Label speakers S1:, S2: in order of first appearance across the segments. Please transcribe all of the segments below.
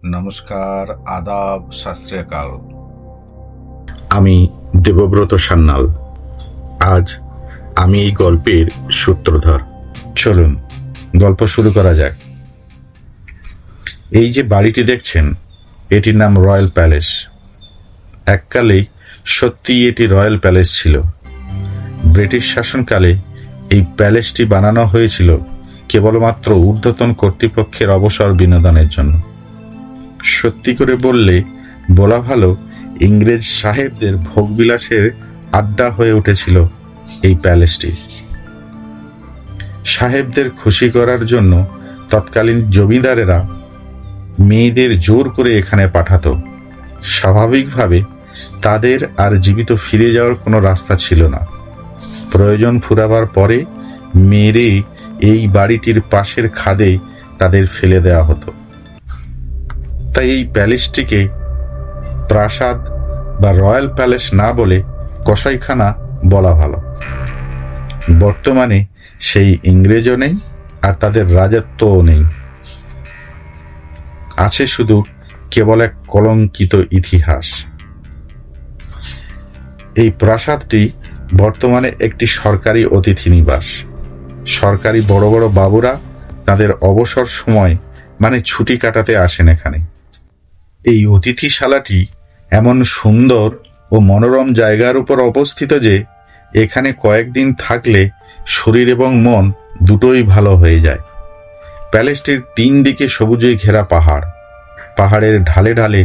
S1: নমস্কার, আদাব, সত শ্রী আকাল। আমি দেবব্রত সান্যাল। আজ আমি এই গল্পের সূত্রধর। চলুন গল্প শুরু করা যাক। এই যে বাড়িটি দেখছেন, এটির নাম রয়্যাল প্যালেস। এককালে সত্যিই এটি রয়্যাল প্যালেস ছিল। ব্রিটিশ শাসনকালে এই প্যালেসটি বানানো হয়েছিল কেবলমাত্র ঊর্ধ্বতন কর্তৃপক্ষের অবসর বিনোদনের জন্য। সত্যি করে বলা ভালো, ইংরেজ সাহেবদের ভোগবিলাসের আড্ডা হয়ে উঠেছিল এই প্যালেসটি। সাহেবদের খুশি করার জন্য তৎকালীন জমিদারেরা মেয়েদের জোর করে এখানে পাঠাতো। স্বাভাবিকভাবে তাদের আর জীবিত ফিরে যাওয়ার কোনো রাস্তা ছিল না। প্রয়োজন ফুরাবার পরে মেরে এই বাড়িটির পাশের খাদে তাদের ফেলে দেওয়া হতো। তাই এই প্যালেসটিকে প্রাসাদ বা রয়্যাল প্যালেস না বলে কসাইখানা বলা ভালো। বর্তমানে সেই ইংরেজও নেই, আর তাদের রাজত্বও নেই। আছে শুধু কেবল এক কলঙ্কিত ইতিহাস। এই প্রাসাদটি বর্তমানে একটি সরকারি অতিথি নিবাস। সরকারি বড় বড় বাবুরা তাদের অবসর সময় মানে ছুটি কাটাতে আসেন এখানে। এই অতিথিশালাটি এমন সুন্দর ও মনোরম জায়গার উপর অবস্থিত যে এখানে কয়েকদিন থাকলে শরীর এবং মন দুটোই ভালো হয়ে যায়। প্যালেসটির 3 দিকে সবুজে ঘেরা পাহাড়। পাহাড়ের ঢালে ঢালে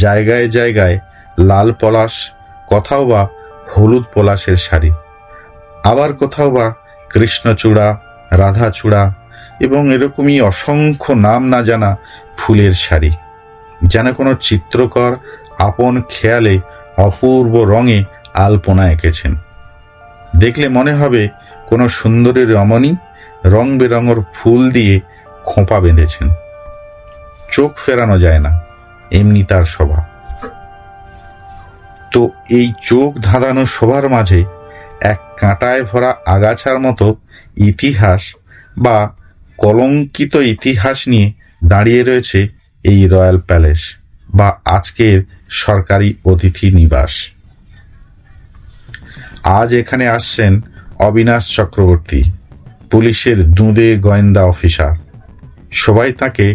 S1: জায়গায় জায়গায় লাল পলাশ, কোথাও বা হলুদ পলাশের সারি, আবার কোথাও বা কৃষ্ণচূড়া, রাধাচূড়া এবং এরকমই অসংখ্য নাম না জানা ফুলের সারি। যেন কোনো চিত্রকর আপন খেয়ালে অপূর্ব রঙে আলপনা এঁকেছেন। দেখলে মনে হবে কোনো সুন্দরী রমণী রং বেরঙের ফুল দিয়ে খোঁপা বেঁধেছেন। চোখ ফেরানো যায় না, এমনি তার শোভা। তো এই চোখ ধাঁধানো শোভার মাঝে এক কাঁটায় ভরা আগাছার মতো ইতিহাস বা কলঙ্কিত ইতিহাস নিয়ে দাঁড়িয়ে রয়েছে এই রয়্যাল প্যালেস বা আজকের সরকারি অতিথি নিবাস। আজ এখানে আসছেন অবিনাশ চক্রবর্তী, পুলিশের দুঁদে গোয়েন্দা অফিসার। সবাই তাকে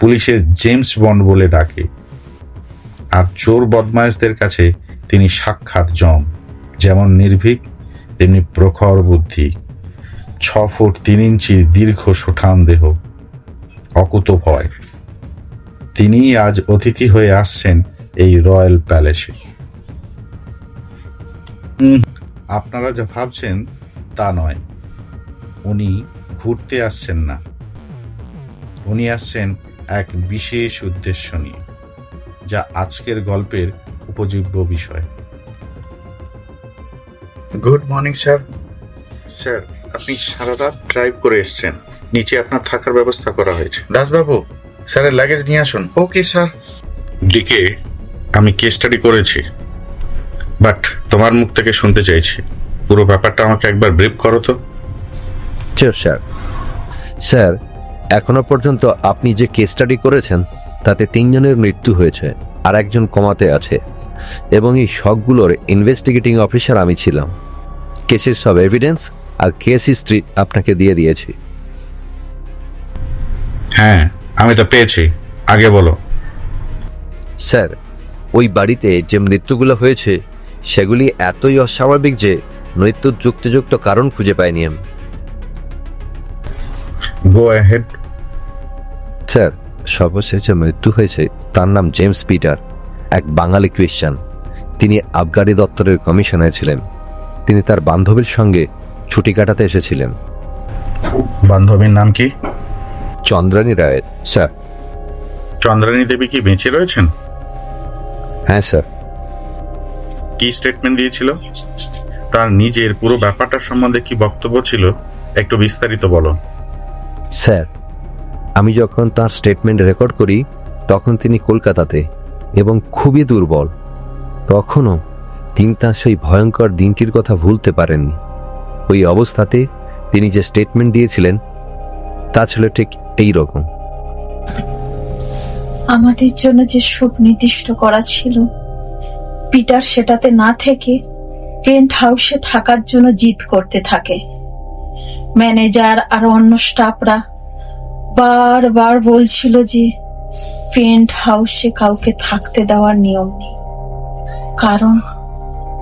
S1: পুলিশের জেমস বন্ড বলে ডাকে। আর চোর বদমাইশদের কাছে তিনি সাক্ষাৎ জম। যেমন নির্ভীক, তেমনি প্রখর বুদ্ধি। 6 ফুট 3 ইঞ্চি দীর্ঘ সুঠাম দেহ, অকুত ভয়। তিনি আজ অতিথি হয়ে আসছেন এই রয়্যাল প্যালেসে। আপনারা যা ভাবছেন তা নয়। উনি ঘুরতে আসছেন না, উনি আসছেন এক বিশেষ উদ্দেশ্য নিয়ে, যা আজকের গল্পের উপজীব্য বিষয়। Good morning sir. স্যার, আপনি সারা রাত ড্রাইভ করে এসছেন। নিচে আপনার থাকার ব্যবস্থা করা হয়েছে। দাসবাবু, স্যারের লাগেজ নিয়ে আসুন। Okay sir. ডিকে, আমি কেস স্টাডি করেছি, বাট তোমার মুখ থেকে শুনতে চাইছি। পুরো ব্যাপারটা আমাকে একবার ব্রিফ করো তো।
S2: স্যার স্যার এখনো পর্যন্ত আপনি যে কেস স্টাডি করেছেন তাতে 3 জনের মৃত্যু হয়েছে, আর 1 জন কমাতে আছে, এবং এই সবগুলোর ইনভেস্টিগেটিং অফিসার আমি ছিলাম। কেসের সব এভিডেন্স আর কেস হিস্ট্রি আপনাকে দিয়ে দিয়েছি।
S1: হ্যাঁ, আমি তো পেয়েছি। আগে বলো।
S2: স্যার, ওই বাড়িতে যে মৃত্যুগুলো হয়েছে সেগুলি এতই অস্বাভাবিক যে মৃত্যুর যুক্তিযুক্ত কারণ খুঁজে পাইনি আমি।
S1: Go ahead.
S2: স্যার, সর্বশেষ যে মৃত্যু হয়েছে তার নাম জেমস পিটার, এক বাঙালি খ্রিস্টান। তিনি আবগারি দপ্তরের কমিশনার ছিলেন। তিনি তার বান্ধবীর সঙ্গে ছুটি কাটাতে এসেছিলেন।
S1: বান্ধবীর নাম কি?
S2: চন্দ্রানী রায়। স্যার।
S1: চন্দ্রানী দেবী কি বেঁচে রয়েছেন?
S2: হ্যাঁ স্যার।
S1: কি স্টেটমেন্ট দিয়েছিল? তার নিজের পুরো ব্যাপারটার সম্বন্ধে কি বক্তব্য ছিল, একটু বিস্তারিত বলো।
S2: স্যার, আমি যখন তার স্টেটমেন্ট রেকর্ড করি তখন তিনি কলকাতাতে এবং খুবই দুর্বল। তখনও তিনি তার সেই ভয়ঙ্কর দিনটির কথা ভুলতে পারেননি। ওই অবস্থাতে তিনি যে স্টেটমেন্ট দিয়েছিলেন তা ছিল ঠিক এই রকম।
S3: আমাদের জন্য যে সুখ নির্দিষ্ট করা ছিল, পিটার সেটাতে না থেকে পেন্ট হাউসে থাকার জন্য জিদ করতে থাকে। ম্যানেজার আর অন্য স্টাফরা বারবার বলছিল যে পেন্ট হাউসে কাউকে থাকতে দেওয়ার নিয়ম নেই, কারণ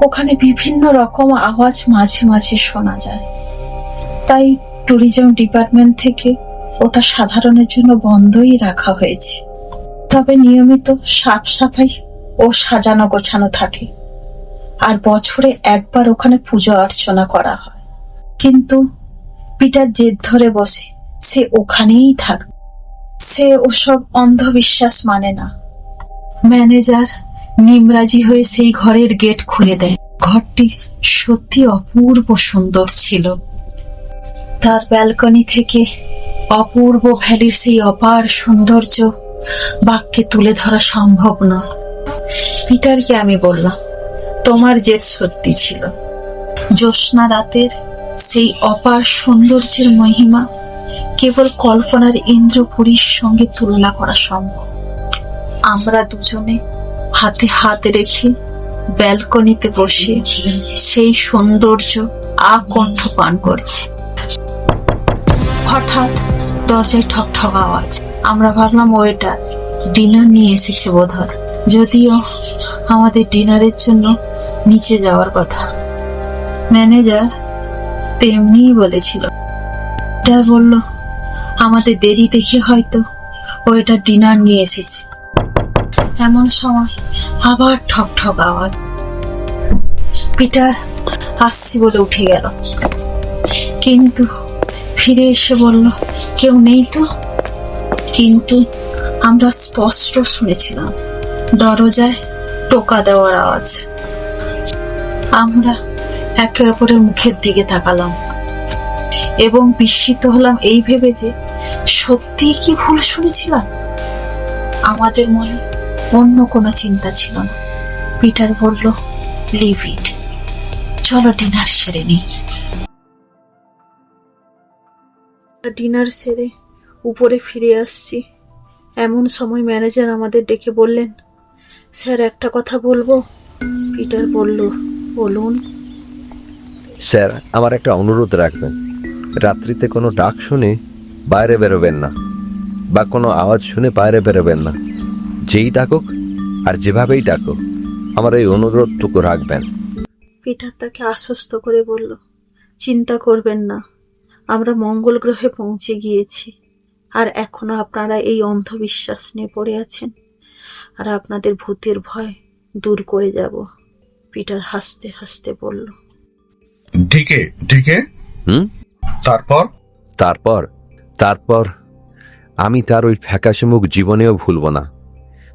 S3: ওখানে বিভিন্ন রকম আওয়াজ মাঝে মাঝে শোনা যায়। তাই ট্যুরিজম ডিপার্টমেন্ট থেকে ওটা সাধারণের জন্য বন্ধই রাখা হয়েছে। তবে নিয়মিত সাফ সাফাই ও সাজানো গোছানো থাকে, আর বছরে একবার ওখানে পূজা অর্চনা করা হয়। কিন্তু পিটার জেদ ধরে বসে সে ওখানেই থাকবে। সে ওসব অন্ধবিশ্বাস মানে না। ম্যানেজার নিমরাজি হয়ে সেই ঘরের গেট খুলে দেয়। ঘরটি সত্যি অপূর্ব সুন্দর ছিল। তার ব্যালকনি থেকে অপূর্ব ভ্যালির সেই অপার সৌন্দর্য বাক্যে তুলে ধরা সম্ভব নয়। পিটারকে আমি বললাম, তোমার জেদ সত্যি ছিল। জ্যোৎস্না রাতের সেই অপার সৌন্দর্যের মহিমা কেবল কল্পনার ইন্দ্রপুরীর সঙ্গে তুলনা করা সম্ভব। আমরা দুজনে হাতে হাত রেখে ব্যালকনিতে বসে সেই সৌন্দর্য আকণ্ঠ পান করছি। হঠাৎ দরজায় ঠক ঠক আওয়াজ। আমরা ভাবলাম ওয়েটার ডিনার নিয়ে এসেছে বোধহয়, যদিও আমাদের ডিনারের জন্য নিচে যাওয়ার কথা। ম্যানেজার তেমনিই বলেছিল। এটা বলল আমাদের দেরি দেখে হয়তো ওয়েটার ডিনার নিয়ে এসেছে। এমন সময় আবার ঠক ঠক আওয়াজ। পিটার আসছি বলে উঠে গেল, কিন্তু ফিরে এসে বলল কেউ নেই তো। কিন্তু আমরা স্পষ্ট শুনেছিলাম দরজায় টোকা দেওয়ার আওয়াজ। আমরা একে অপরের মুখের দিকে তাকালাম এবং বিস্মিত হলাম এই ভেবে যে সত্যি কি ভুল শুনেছিলাম। আমাদের মনে অন্য কোনো চিন্তা ছিল না। পিটার বলল, লিভ ইট, চলো ডিনার সেরে নিই। ডিনার সেরে উপরে ফিরে আসছি, এমন সময় ম্যানেজার আমাদের ডেকে বললেন, স্যার একটা কথা বলবো। পিটার বলল, বলুন।
S2: স্যার, আমার একটা অনুরোধ রাখবেন। রাত্রিতে কোনো ডাক শুনে বাইরে বেরোবেন না, বা কোনো আওয়াজ শুনে বাইরে বেরোবেন না। যেই ডাকুক আর যেভাবেই ডাকুক, আমার এই অনুরোধটুকু রাখবেন।
S3: পিটার তাকে আশ্বস্ত করে বলল, চিন্তা করবেন না, আমরা মঙ্গল গ্রহে পৌঁছে গিয়েছি, আর এখনো আপনারা এই অন্ধবিশ্বাস নিয়ে পড়ে আছেন, আর আপনাদের ভূতের ভয় দূর করে যাব। পিটার হাসতে হাসতে বলল,
S1: ঢিকে ঢিকে তারপর
S2: তারপর তারপর আমি তার ওই ফ্যাকাশে মুখ জীবনেও ভুলব না।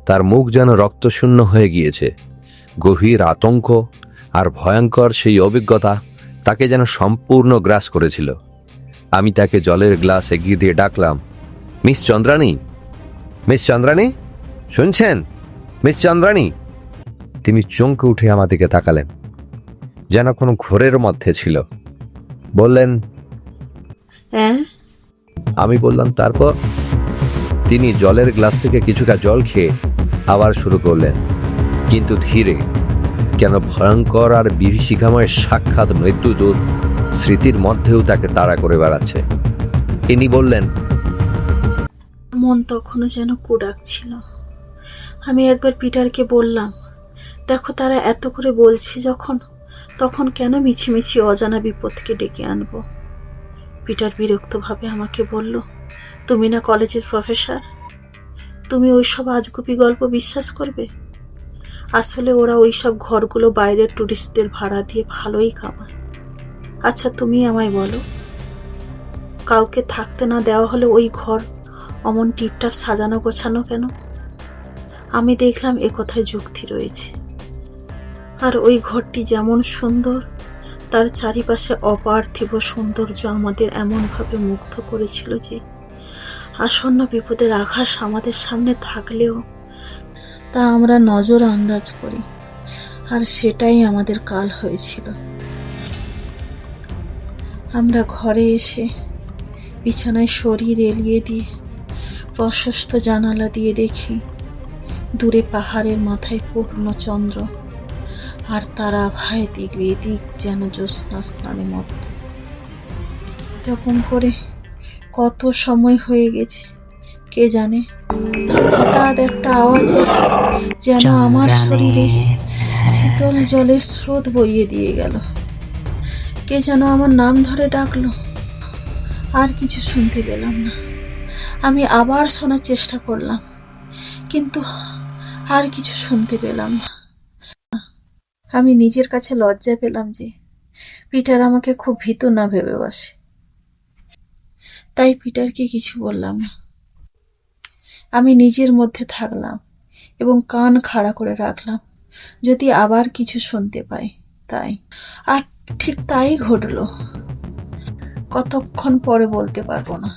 S2: তার মুখ যেন রক্তশূন্য হয়ে গিয়েছে। গভীর আতঙ্ক আর ভয়ঙ্কর সেই অভিজ্ঞতা তাকে যেন সম্পূর্ণ গ্রাস করেছিল। আমি তাকে জলের গ্লাস এগিয়ে দিয়ে ডাকলাম, মিস চন্দ্রানী, মিস চন্দ্রানী, শুনছেন? মিস চন্দ্রানী। তিনি চমকে উঠে আমার দিকে তাকালেন, যেন কোনো ঘোরের মধ্যে ছিল। বললেন,
S3: হ্যাঁ।
S2: আমি বললাম, তারপর? তিনি জলের গ্লাস থেকে কিছুটা জল খেয়ে আবার শুরু করলেন, কিন্তু ধীরে, কেন ভয়ঙ্কর আর বিভীষিকাময় সাক্ষাৎ মৃত্যুদূত স্মৃতির মধ্যেও তাকে তাড়া করে বেড়াচ্ছে। তিনি বললেন,
S3: মন তখনও যেন কুড়াকছিল। আমি একবার পিটারকে বললাম, দেখো তারা এত করে বলছে যখন, তখন কেন মিছিমিছি অজানা বিপদকে ডেকে আনবো। পিটার বিরক্তভাবে আমাকে বলল, তুমি না কলেজের প্রফেসর, তুমি ওইসব আজগুবি গল্প বিশ্বাস করবে? আসলে ওরা ওইসব ঘরগুলো বাইরের টুরিস্টদের ভাড়া দিয়ে ভালোই কামায়। আচ্ছা তুমি আমায় বলো, কাউকে থাকতে না দেওয়া হলে ওই ঘর অমন টিপটাপ সাজানো গোছানো কেন? আমি দেখলাম এ কথায় যুক্তি রয়েছে। আর ওই ঘরটি যেমন সুন্দর, তার চারিপাশে অপার্থিব সৌন্দর্য আমাদের এমনভাবে মুগ্ধ করেছিল যে আসন্ন বিপদের আভাস আমাদের সামনে থাকলেও তা আমরা নজর আন্দাজ করি, আর সেটাই আমাদের কাল হয়েছিল। আমরা ঘরে এসে বিছানায় শরীর এলিয়ে দিয়ে প্রশস্ত জানালা দিয়ে দেখি দূরে পাহাড়ের মাথায় পূর্ণ চন্দ্র, আর তারা ভাই দিক এদিক যেন জ্যোৎস্না স্নানে মতো। এরকম করে কত সময় হয়ে গেছে কে জানে। হঠাৎ একটা আওয়াজে যেন আমার শরীরে শীতল জলের স্রোত বইয়ে দিয়ে গেল। কে যেন আমার নাম ধরে ডাকলো। আর কিছু শুনতে পেলাম না। আমি আবার শোনার চেষ্টা করলাম, কিন্তু আর কিছু শুনতে পেলাম না। আমি নিজের কাছে লজ্জা পেলাম যে পিটার আমাকে খুব ভীতু না ভেবে বসে। তাই পিটারকে কিছু বললাম না। আমি নিজের মধ্যে থাকলাম এবং কান খাড়া করে রাখলাম, যদি আবার কিছু শুনতে পাই তাই। আর ঠিক তাই ঘটলো। কতক্ষণ পরে বলতে পারবো না।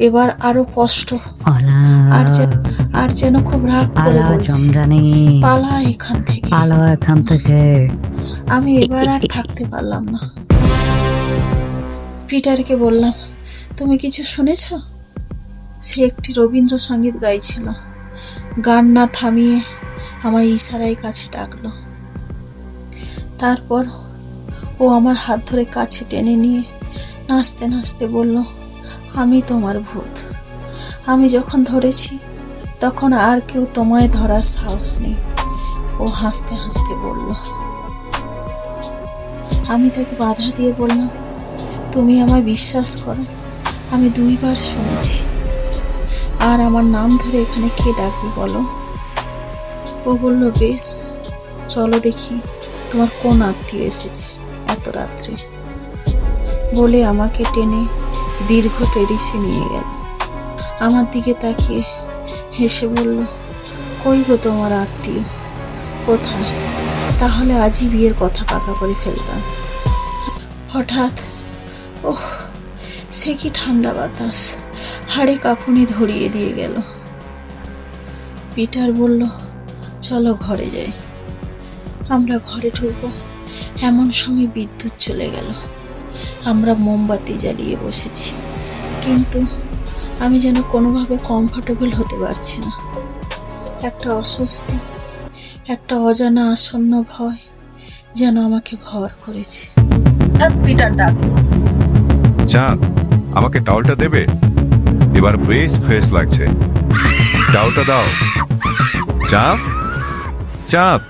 S3: এবার আরো কষ্ট, আর যেন খুব রাগ করে বলছি, পালা এখান থেকে। আমি এবার আর থাকতে পারলাম না। পিটারকে বললাম, তুমি কিছু শুনেছ? সে একটি রবীন্দ্রসঙ্গীত গাইছিল। গান না থামিয়ে আমার ইশারায় কাছে ডাকলো। তারপর ও আমার হাত ধরে কাছে টেনে নিয়ে নাচতে নাচতে বলল, আমি তোমার ভূত। আমি যখন ধরেছি তখন আর কেউ তোমায় ধরার সাহস নেই। ও হাসতে হাসতে বলল। আমি তাকে বাধা দিয়ে বললাম, তুমি আমায় বিশ্বাস করো, আমি 2 বার শুনেছি। আর আমার নাম ধরে এখানে কে ডাকবে বলো? ও বলল, বেশ, চলো দেখি তোমার কোন আত্মীয় এসেছে এত রাত্রে। বলে আমাকে টেনে দীর্ঘ টেরিসে নিয়ে গেল। আমার দিকে তাকিয়ে হেসে বলল, কই গো তোমার আত্মীয়, কোথায়? তাহলে আজই বিয়ের কথা পাকা করে ফেলতাম। হঠাৎ ওহ, সে কি ঠান্ডা বাতাস হাড়ে কাঁপুনি ধরিয়ে দিয়ে গেল। পিটার বলল, চলো ঘরে যাই। আমরা ঘরে ঢুকবো এমন সময় বিদ্যুৎ চলে গেল। আমরা মোমবাতি জ্বালিয়ে বসেছি, কিন্তু আমি যেন কোনোভাবে কমফোর্টেবল হতে পারছি না। একটা অস্বস্তি, একটা অজানা আসন্ন ভয় যেন আমাকে ভর করেছে। পিটার ডাকলো,
S4: চাঁদ, আমাকে টাওয়ালটা দেবে? এবার বেশ ফ্রেশ লাগছে। টাওয়ালটা দাও। চাঁদ, চাঁদ।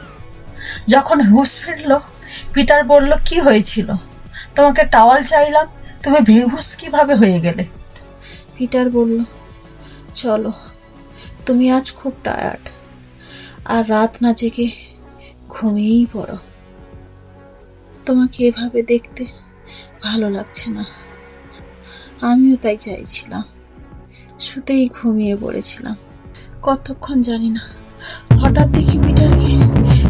S3: যখন হুঁশ ফিরল, পিটার বলল, কি হয়েছিল? তোমাকে টাওয়াল চাইলাম, তুমি বেহুশ কিভাবে হয়ে গেলে? পিটার বলল, চলো, তুমি আজ খুব টায়ার্ড, আর রাত না জেগে ঘুমিয়েই পড়ো। তোমাকে এভাবে দেখতে ভালো লাগছে না। আমিও তাই চাইছিলাম। শুতেই ঘুমিয়ে পড়েছিলাম। কতক্ষণ জানি না, হঠাৎ দেখি পিটারকে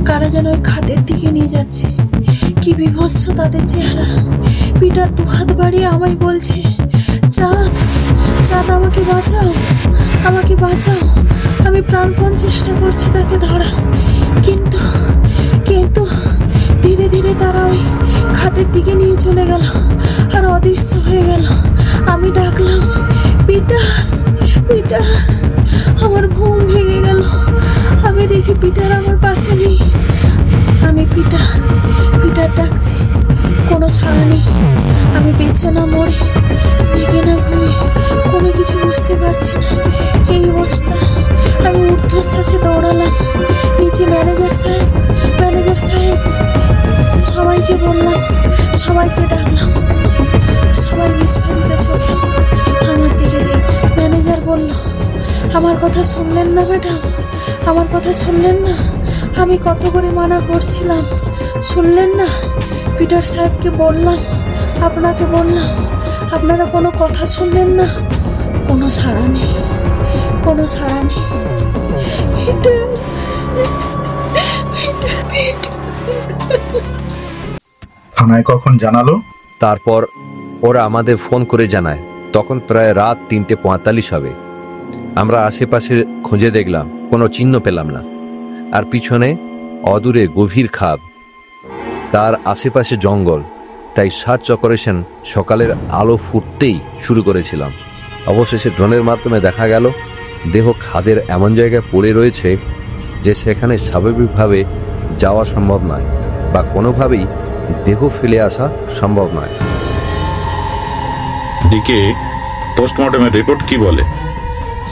S3: কারা যেন ওই খাদের দিকে নিয়ে যাচ্ছে। কি বিভৎস তাদের চেহারা। পিটার 2 হাত বাড়িয়ে আমায় বলছে, চাঁদ, চাঁদ, আমাকে বাঁচাও, আমাকে বাঁচাও। আমি প্রাণপণ চেষ্টা করছি তাকে ধরা, কিন্তু কিন্তু ধীরে ধীরে তারা ওই খাদের দিকে নিয়ে চলে গেল আর অদৃশ্য হয়ে গেল। আমি ডাকলাম, পিটার, পিটার। আমার ঘুম ভেঙে গেল। আমি দেখি পিটার আমার পাশে নেই। আমি পিটার, পিটার ডাকছি, কোনো সাড়া নেই। আমি বেঁচে না মরে, জেগে না ঘুমিয়ে কোনো কিছু বুঝতে পারছি না। এই অবস্থা। আমি ঊর্ধ্বশ্বাসে দৌড়ালাম নিচে। ম্যানেজার সাহেব, ম্যানেজার সাহেব, সবাইকে বললাম, সবাইকে ডাকলাম। সবাই বিস্ফোরিত চোখে আমার দিকে দেখতে। ম্যানেজার বলল, আমার কথা শুনলেন না ম্যাডাম? আমার কথা শুনলেন না? আমি কত করে মানা করছিলাম, শুনলেন না? পিটার সাহেবকে বললাম, আপনাকে বললাম, আপনারা কোনো কথা শুনলেন না। কোনো সাড়া নেই, কোনো সাড়া নেই।
S1: থানায় কখন জানালো?
S2: তারপর ওরা আমাদের ফোন করে জানায়। তখন প্রায় রাত 3:45 হবে। আমরা আশেপাশে খুঁজে দেখলাম, কোনো চিহ্ন পেলাম না। আর পিছনে অদূরে গভীর খাদ, তার আশেপাশে জঙ্গল। তাই সার্চ অপারেশন সকালের আলো ফুটতেই শুরু করেছিলাম। অবশেষে ড্রোনের মাধ্যমে দেখা গেল দেহ খাদের এমন জায়গায় পড়ে রয়েছে যে সেখানে স্বাভাবিকভাবে যাওয়া সম্ভব নয় বা কোনোভাবেই দেহ ফেলে আসা সম্ভব নয়।
S1: ডিকে, পোস্টমর্টমের রিপোর্ট কি বলে?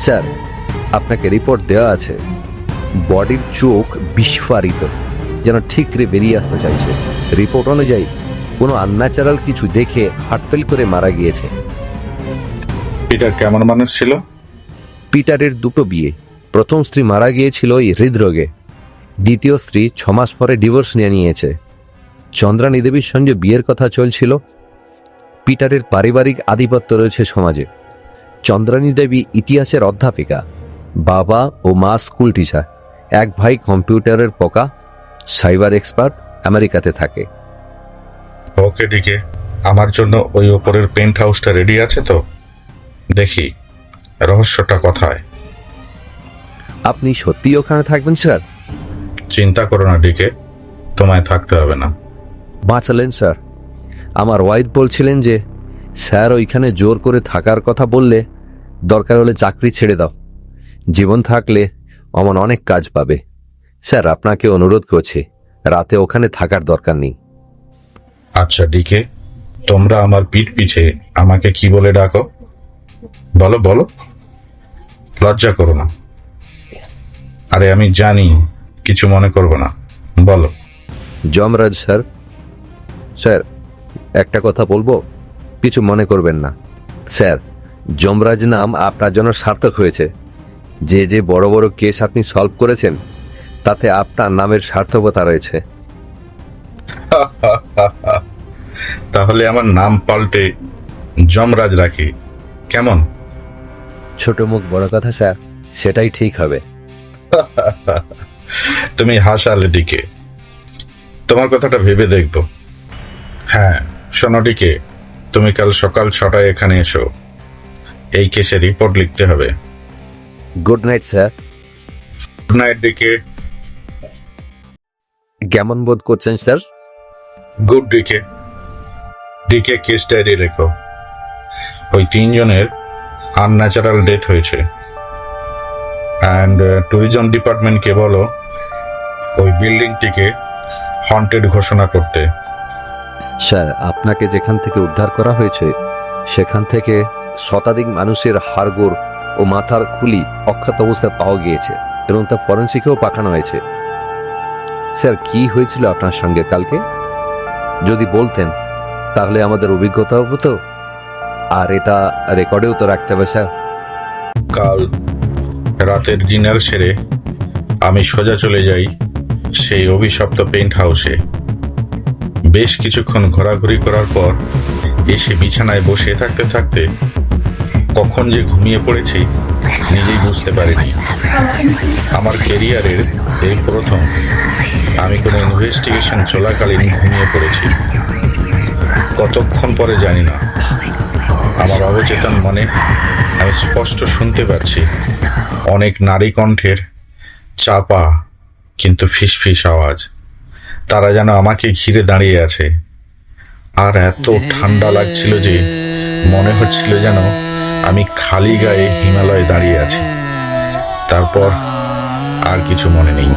S2: স্যার, আপনাকে রিপোর্ট দেওয়া আছে। বডির চোখ বিস্ফারিত, যেন ঠিকরে বেরিয়ে আসতে চাইছে। রিপোর্ট অনুযায়ী কোনো আনন্যাচারাল কিছু দেখে হার্টফেল করে মারা গিয়েছে।
S1: পিটার কেমন মানুষ ছিল?
S2: পিটারের দুটো বিয়ে। প্রথম স্ত্রী মারা গিয়েছিল এই হৃদরোগে। দ্বিতীয় স্ত্রী 6 মাস পরে ডিভোর্স নিয়ে নিয়েছে। চন্দ্রানী দেবীর সঙ্গে বিয়ের কথা চলছিল। পিটারের পারিবারিক আধিপত্য রয়েছে সমাজে। চন্দ্রানী দেবী ইতিহাসের অধ্যাপিকা, বাবা ও মা স্কুল টিচার, এক ভাই কম্পিউটারের পোকা, সাইবার এক্সপার্ট, আমেরিকাতে থাকে।
S1: ওকে ডিকে, আমার জন্য ওই ওপরের পেন্ট হাউসটা রেডি আছে তো? দেখি রহস্যটা কোথায়।
S2: আপনি সত্যিই ওখানে থাকবেন স্যার?
S1: চিন্তা করো না ডিকে, তোমায় থাকতে হবে না।
S2: বাঁচালেন স্যার। আমার ওয়াইফ বলছিলেন যে স্যার ওইখানে জোর করে থাকার কথা বললে দরকার হলে চাকরি ছেড়ে দাও, জীবন থাকলে অমন অনেক কাজ পাবে। স্যার, আপনাকে অনুরোধ করছি, রাতে ওখানে থাকার দরকার নেই।
S1: আচ্ছা ডিকে, তোমরা আমার পিঠ পিছে আমাকে কি বলে ডাকো? বলো বলো, লজ্জা করো না। আরে আমি জানি, কিছু মনে করবো না, বলো।
S2: যমরাজ স্যার। স্যার, একটা কথা বলবো, কিছু মনে করবেন না। স্যার, যমরাজ নাম আপনার জন্য সার্থক হয়েছে। যে যে বড় বড় কেস আপনি সলভ করেছেন তাতে আপনার নামের সার্থকতা রয়েছে।
S1: তাহলে আমার নাম পাল্টে যমরাজ রাখি, কেমন?
S2: ছোট মুখ বড় কথা স্যার, সেটাই ঠিক হবে।
S1: তুমি হাসালে ডিকে, তোমার কথাটা ভেবে দেখবো। হ্যাঁ শোনো ডিকে, তুমি কাল সকাল 6টায় এখানে এসো, এই কেসে রিপোর্ট লিখতে হবে।
S2: Good night sir.
S1: Good night DK.
S2: কেমন বোধ করছেন sir?
S1: Good DK. DK, case diary লেখো। ওই 3 জনের আনন্যাচারাল ডেথ হয়েছে। অ্যান্ড ট্যুরিজম ডিপার্টমেন্টকে বলো ওই বিল্ডিংটিকে হন্টেড ঘোষণা করতে।
S2: স্যার, আপনাকে যেখান থেকে উদ্ধার করা হয়েছে সেখান থেকে শতাধিক মানুষের হাড়গোড় ও মাথার খুলি অক্ষত অবস্থায় পাওয়া গিয়েছে এবং তা ফরেন্সিকেও পাঠানো হয়েছে। স্যার, কি হয়েছিল আপনার সঙ্গে কালকে? যদি বলতেন তাহলে আমাদের অভিজ্ঞতা হতো, আর এটা রেকর্ডেও তো রাখতে হবে স্যার।
S1: কাল রাতের ডিনার সেরে আমি সোজা চলে যাই সেই অভিশপ্ত পেন্ট হাউসে। বেশ কিছুক্ষণ ঘোরাঘুরি করার পর এসে বিছানায় বসে থাকতে থাকতে কখন যে ঘুমিয়ে পড়েছি নিজেই বুঝতে পারিনি। আমার ক্যারিয়ারের এই প্রথম আমি কোনো ইনভেস্টিগেশন চলাকালীন ঘুমিয়ে পড়েছি। কতক্ষণ পরে জানি না, আমার অবচেতন মনে আমি স্পষ্ট শুনতে পাচ্ছি অনেক নারী কণ্ঠের চাপা কিন্তু ফিসফিস আওয়াজ। তারা যেন আমাকে ঘিরে দাঁড়িয়ে আছে, আর এত ঠান্ডা লাগছিল যে মনে হচ্ছিল যেন আমি খালি গায়ে হিমালয়ে দাঁড়িয়ে আছি। তারপর আর কিছু মনে নেই।